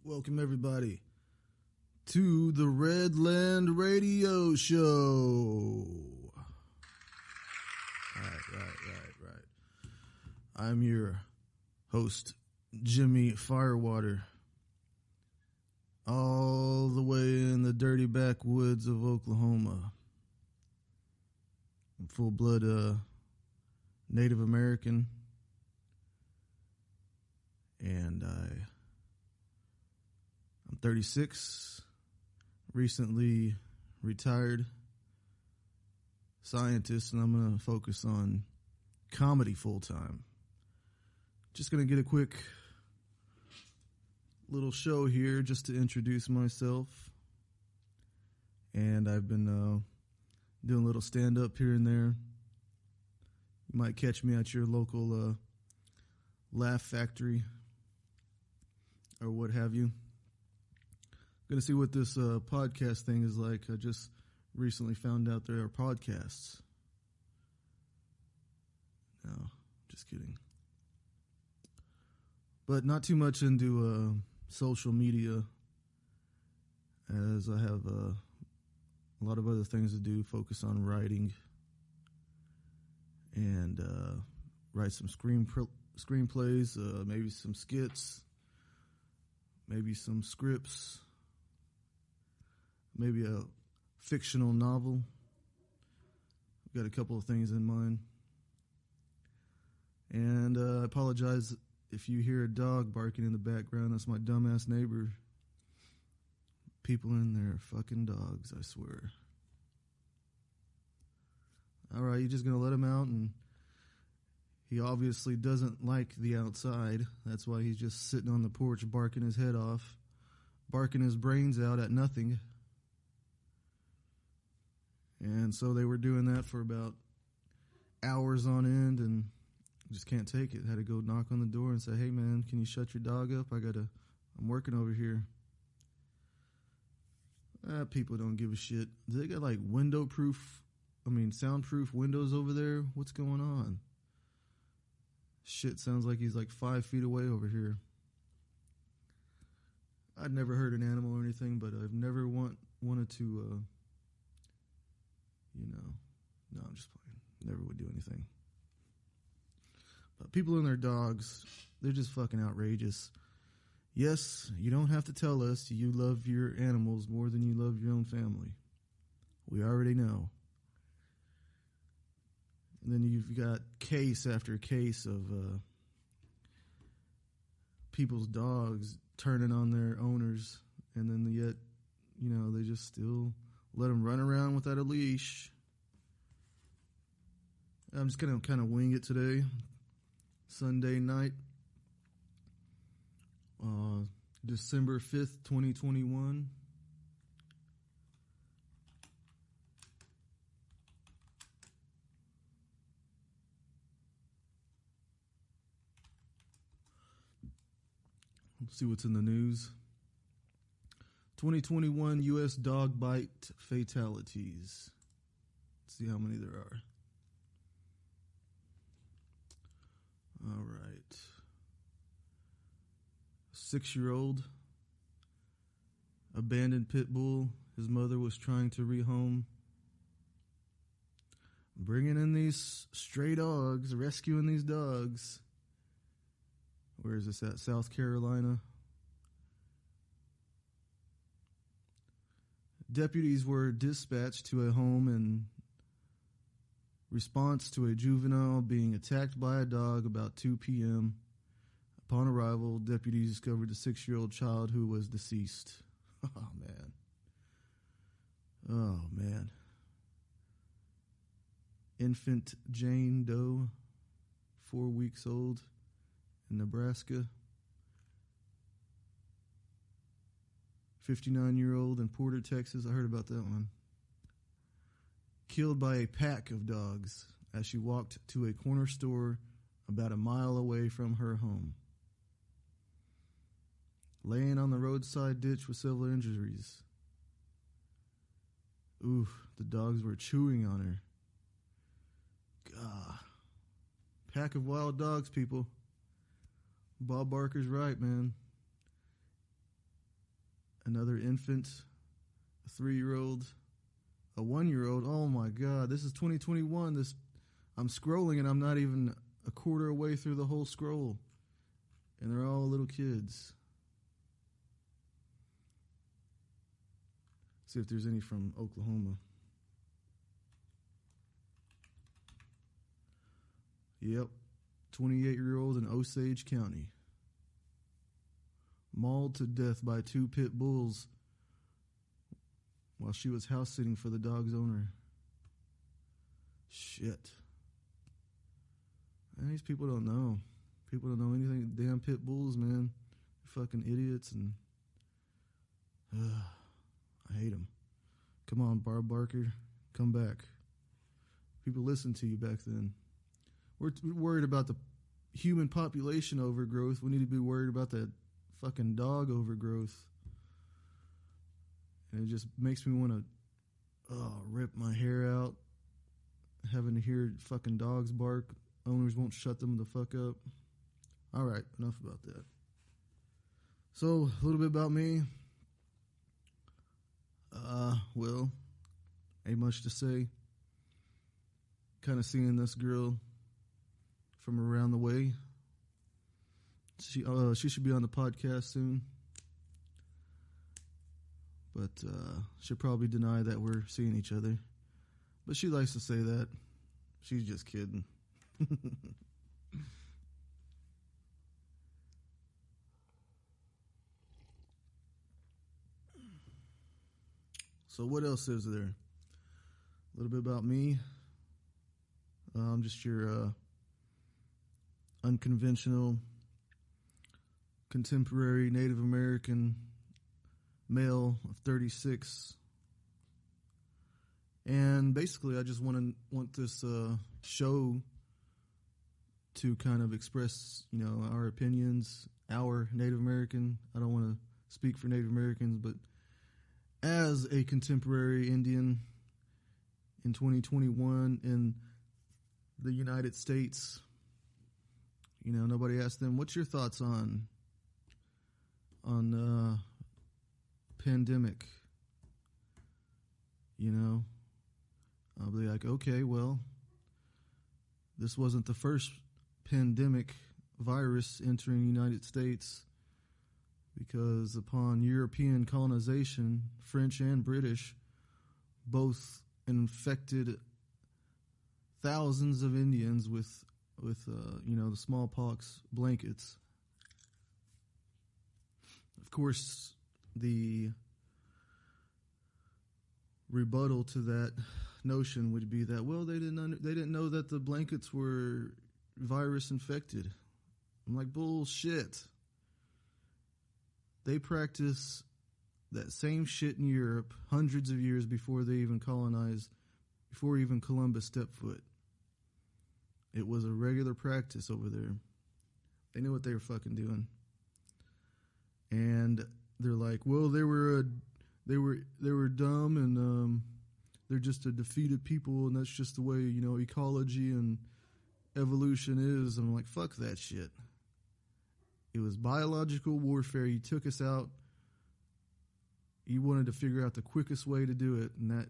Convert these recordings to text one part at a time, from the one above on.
Welcome everybody to the Redland Radio Show. Right. I'm your host, Jimmy Firewater, all the way in the dirty backwoods of Oklahoma. I'm full-blood Native American, and I'm 36, recently retired scientist, and I'm going to focus on comedy full-time. Just going to get a quick little show here just to introduce myself. And I've been doing a little stand-up here and there. You might catch me at your local Laugh Factory or what have you. Going to see what this podcast thing is like. I just recently found out there are podcasts. No, just kidding. But not too much into social media, as I have a lot of other things to do. Focus on writing and write some screenplays, maybe some skits, maybe some scripts, maybe a fictional novel. I've got a couple of things in mind. And I apologize if you hear a dog barking in the background. That's my dumbass neighbor. People in there fucking dogs, I swear. Alright, you're just going to let him out, and he obviously doesn't like the outside. That's why he's just sitting on the porch barking his head off, barking his brains out at nothing. And so they were doing that for about hours on end, and just can't take it. Had to go knock on the door and say, "Hey man, can you shut your dog up? I'm working over here." People don't give a shit. Do they got like soundproof windows over there? What's going on? Shit sounds like he's like 5 feet away over here. I'd never hurt an animal or anything, but I've never wanted to, no, I'm just playing. Never would do anything. But people and their dogs, they're just fucking outrageous. Yes, you don't have to tell us you love your animals more than you love your own family. We already know. And then you've got case after case of people's dogs turning on their owners, and then yet, they just still let them run around without a leash. I'm just going to kind of wing it today. Sunday night, December 5th, 2021. Let's see what's in the news. 2021 U.S. dog bite fatalities. Let's see how many there are. All right. 6-year-old abandoned pit bull. His mother was trying to rehome. Bringing in these stray dogs, rescuing these dogs. Where is this at? South Carolina. Deputies were dispatched to a home in response to a juvenile being attacked by a dog about 2 p.m. Upon arrival, deputies discovered the 6-year-old child who was deceased. Oh, man. Infant Jane Doe, 4 weeks old, in Nebraska. 59-year-old in Porter, Texas. I heard about that one. Killed by a pack of dogs as she walked to a corner store about a mile away from her home. Laying on the roadside ditch with several injuries. Oof, the dogs were chewing on her. God. Pack of wild dogs, people. Bob Barker's right, man. another infant, a 3-year-old, a 1-year-old. Oh my God, this is 2021. I'm scrolling and I'm not even a quarter away through the whole scroll. And they're all little kids. See if there's any from Oklahoma. Yep, 28-year-old in Osage County. Mauled to death by 2 pit bulls while she was house sitting for the dog's owner. Shit. And these people don't know. People don't know anything. Damn pit bulls, man. They're fucking idiots, and I hate them. Come on, Barb Barker, come back. People listened to you back then. We're worried about the human population overgrowth. We need to be worried about that fucking dog overgrowth. And it just makes me want to rip my hair out, having to hear fucking dogs bark. Owners won't shut them the fuck up. All right, enough about that. So, a little bit about me. Well, ain't much to say. Kind of seeing this girl from around the way. She should be on the podcast soon. But she'll probably deny that we're seeing each other. But she likes to say that. She's just kidding. So what else is there? A little bit about me. I'm just your unconventional, contemporary Native American male of 36. And basically I just want this show to kind of express, our opinions, our Native American. I don't want to speak for Native Americans, but as a contemporary Indian in 2021 in the United States, nobody asked them, what's your thoughts on pandemic? I'll be like, okay, well, this wasn't the first pandemic virus entering the United States, because upon European colonization, French and British both infected thousands of Indians with the smallpox blankets. Of course, the rebuttal to that notion would be that, well, they didn't know that the blankets were virus infected. I'm like, bullshit. They practice that same shit in Europe hundreds of years before they even colonized, before even Columbus stepped foot. It was a regular practice over there. They knew what they were fucking doing. And they're like, well, they were dumb, and they're just a defeated people, and that's just the way, ecology and evolution is. And I'm like, fuck that shit. It was biological warfare. You took us out. You wanted to figure out the quickest way to do it, and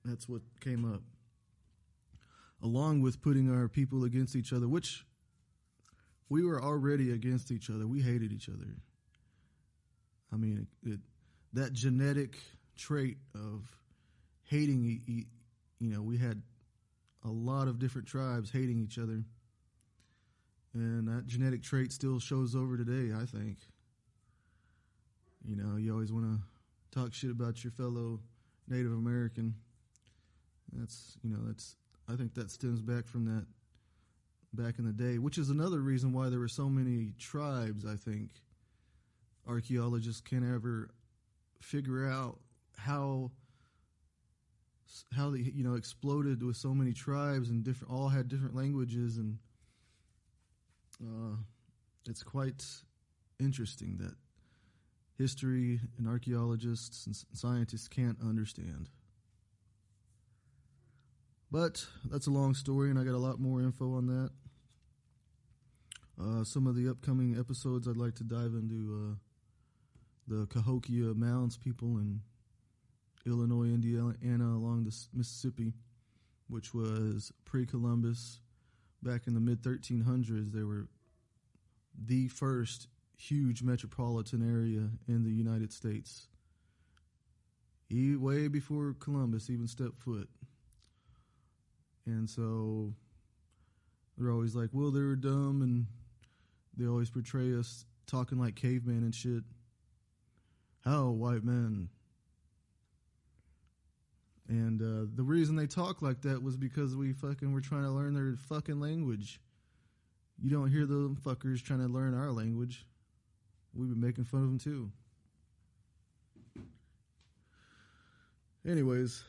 that's what came up. Along with putting our people against each other, which we were already against each other. We hated each other. I mean, that genetic trait of hating, we had a lot of different tribes hating each other. And that genetic trait still shows over today, I think. You always want to talk shit about your fellow Native American. I think that stems back from that back in the day, which is another reason why there were so many tribes, I think. Archaeologists can't ever figure out how they, exploded with so many tribes and all had different languages, and it's quite interesting that history and archaeologists and scientists can't understand. But that's a long story, and I got a lot more info on that. Some of the upcoming episodes, I'd like to dive into the Cahokia Mounds people in Illinois, Indiana, along the Mississippi, which was pre-Columbus. Back in the mid-1300s, they were the first huge metropolitan area in the United States. Way before Columbus even stepped foot. And so they're always like, well, they were dumb, and they always portray us talking like cavemen and shit. How, white men? And the reason they talk like that was because we fucking were trying to learn their fucking language. You don't hear them fuckers trying to learn our language. We've been making fun of them too. Anyways,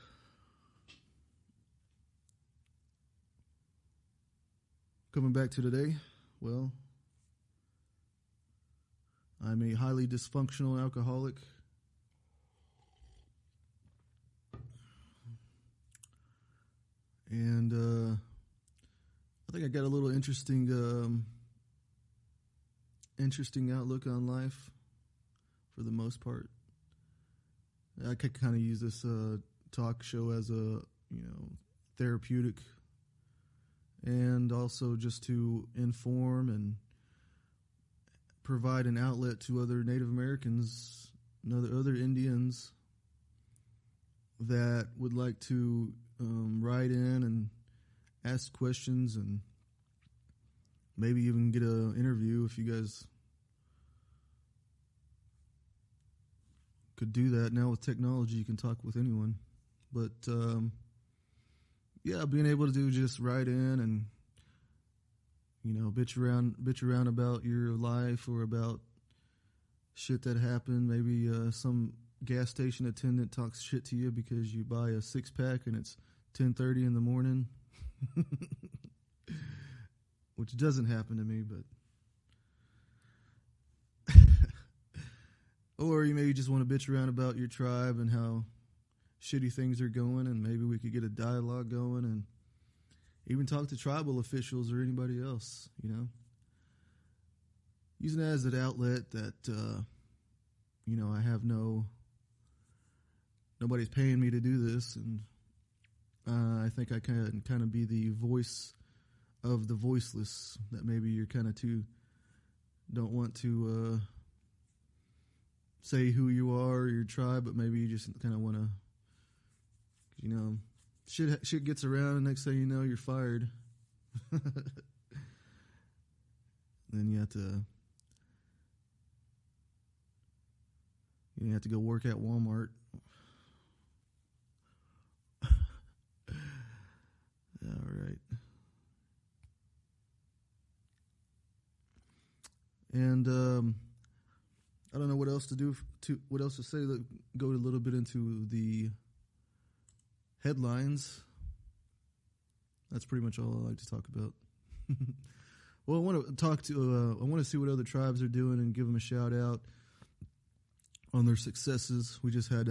coming back to today, well, I'm a highly dysfunctional alcoholic. And I think I got a little interesting outlook on life for the most part. I could kind of use this talk show as a, therapeutic, and also just to inform and provide an outlet to other Native Americans and other Indians that would like to write in and ask questions and maybe even get an interview if you guys could do that. Now with technology, you can talk with anyone. But, being able to do just write in and, bitch around about your life or about shit that happened. Maybe some gas station attendant talks shit to you because you buy a 6-pack and it's 10:30 in the morning. Which doesn't happen to me, but or you maybe just want to bitch around about your tribe and how shitty things are going, and maybe we could get a dialogue going and even talk to tribal officials or anybody else, using it as an outlet that I have nobody's paying me to do this, and I think I can kind of be the voice of the voiceless that maybe you're kind of don't want to say who you are or your tribe, but maybe you just kind of want to, shit gets around, and next thing you know, you're fired. Then you have to go work at Walmart. All right. And I don't know what else to say. Go a little bit into the headlines. That's pretty much all I like to talk about. Well, I want to see what other tribes are doing and give them a shout out on their successes. We just had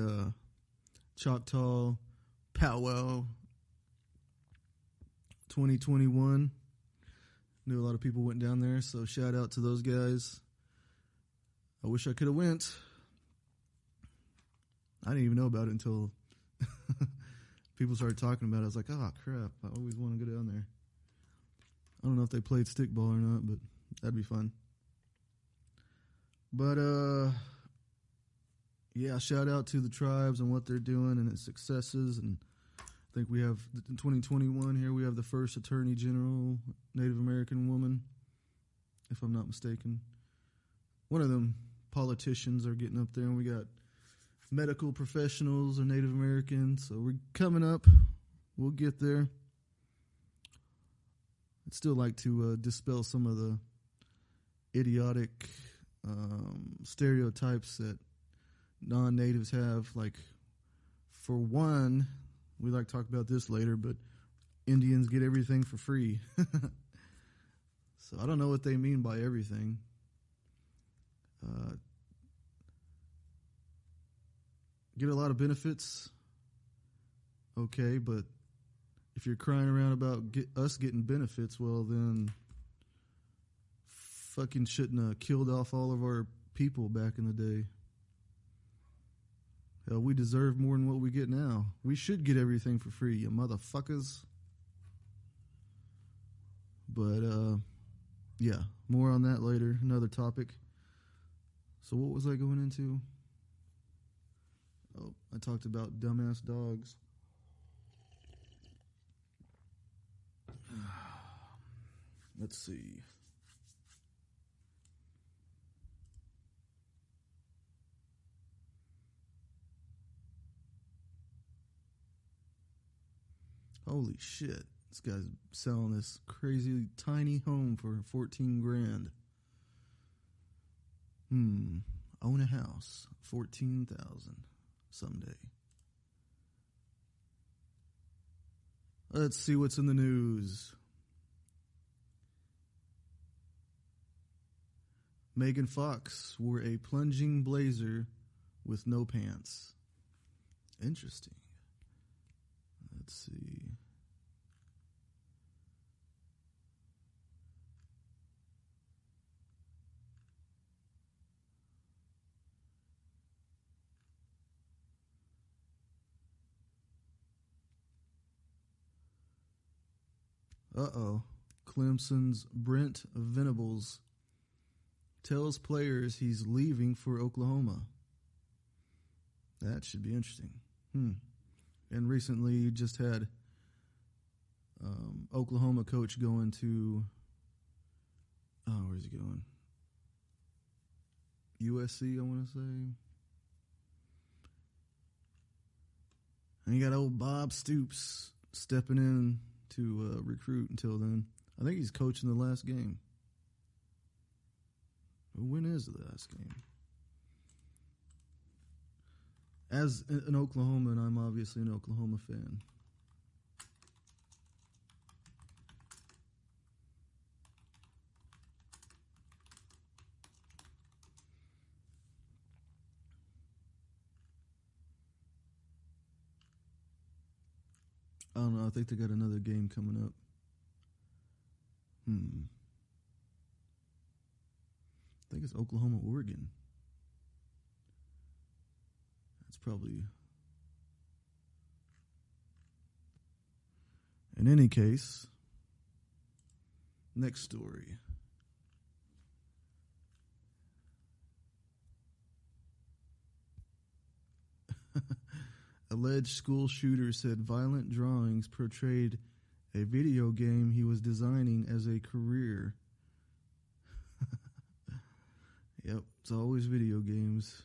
Choctaw Powwow 2021. Knew a lot of people went down there, so shout out to those guys. I wish I could have went. I didn't even know about it until people started talking about it. I was like, oh, crap, I always want to go down there. I don't know if they played stickball or not, but that'd be fun. But, shout out to the tribes and what they're doing and its successes. And I think we have, in 2021 here, we have the first Attorney General, Native American woman, if I'm not mistaken. One of them politicians are getting up there, and we got medical professionals are Native American, so we're coming up. We'll get there. I'd still like to dispel some of the idiotic stereotypes that non-natives have. Like, for one, we like to talk about this later, but Indians get everything for free. So I don't know what they mean by everything. Get a lot of benefits, okay, but if you're crying around about us getting benefits, well, then fucking shouldn't have killed off all of our people back in the day. Hell, we deserve more than what we get now. We should get everything for free, you motherfuckers. But, yeah, more on that later. Another topic. So what was I going into? Oh, I talked about dumbass dogs. Let's see. Holy shit. This guy's selling this crazy tiny home for 14 grand. Own a house, 14,000 someday. Let's see what's in the news. Megan Fox wore a plunging blazer with no pants. Interesting. Let's see. Clemson's Brent Venables tells players he's leaving for Oklahoma. That should be interesting. And recently you just had Oklahoma coach going to, where's he going? USC, I want to say. And you got old Bob Stoops stepping in to recruit until then. I think he's coaching the last game. When is the last game? As an Oklahoman, I'm obviously an Oklahoma fan. I don't know. I think they got another game coming up. I think it's Oklahoma, Oregon. That's probably... In any case, next story. Alleged school shooter said violent drawings portrayed a video game he was designing as a career. Yep, it's always video games.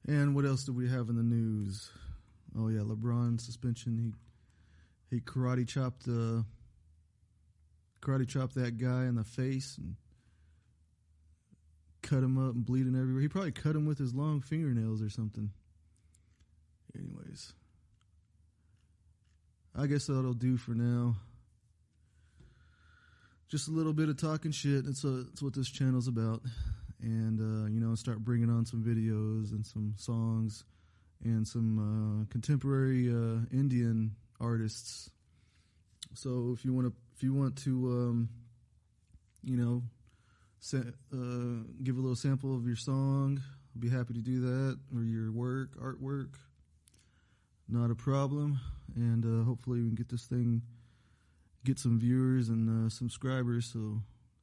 And what else do we have in the news? Oh yeah, LeBron suspension. He karate chopped that guy in the face and cut him up and bleeding everywhere. He probably cut him with his long fingernails or something. Anyways, I guess that'll do for now. Just a little bit of talking shit. That's what this channel's about. And, start bringing on some videos and some songs and some contemporary Indian artists. So if you want to, give a little sample of your song, I'll be happy to do that, or your artwork. Not a problem. And hopefully we can get some viewers and subscribers. So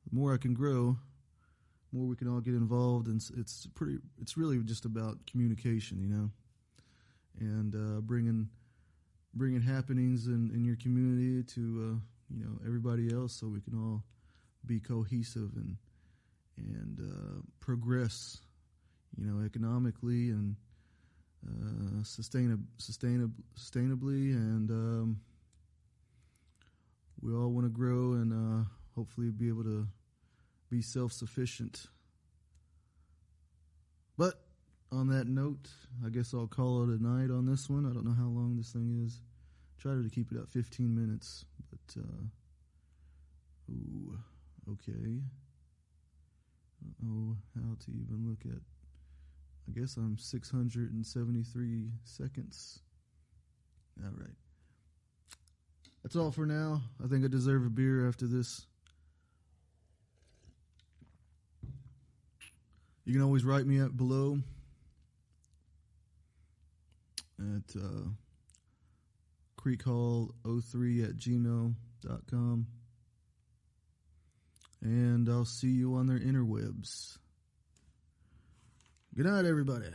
the more I can grow, the more we can all get involved. And it's really just about communication, and bringing happenings in your community to everybody else, so we can all be cohesive and progress, economically and sustainably, and we all want to grow and hopefully be able to be self-sufficient. But on that note, I guess I'll call it a night on this one. I don't know how long this thing is. Try to keep it at 15 minutes, but okay. I don't know how to even look at. I guess I'm 673 seconds. All right. That's all for now. I think I deserve a beer after this. You can always write me below at creekhall03@gmail.com. And I'll see you on their interwebs. Good night, everybody.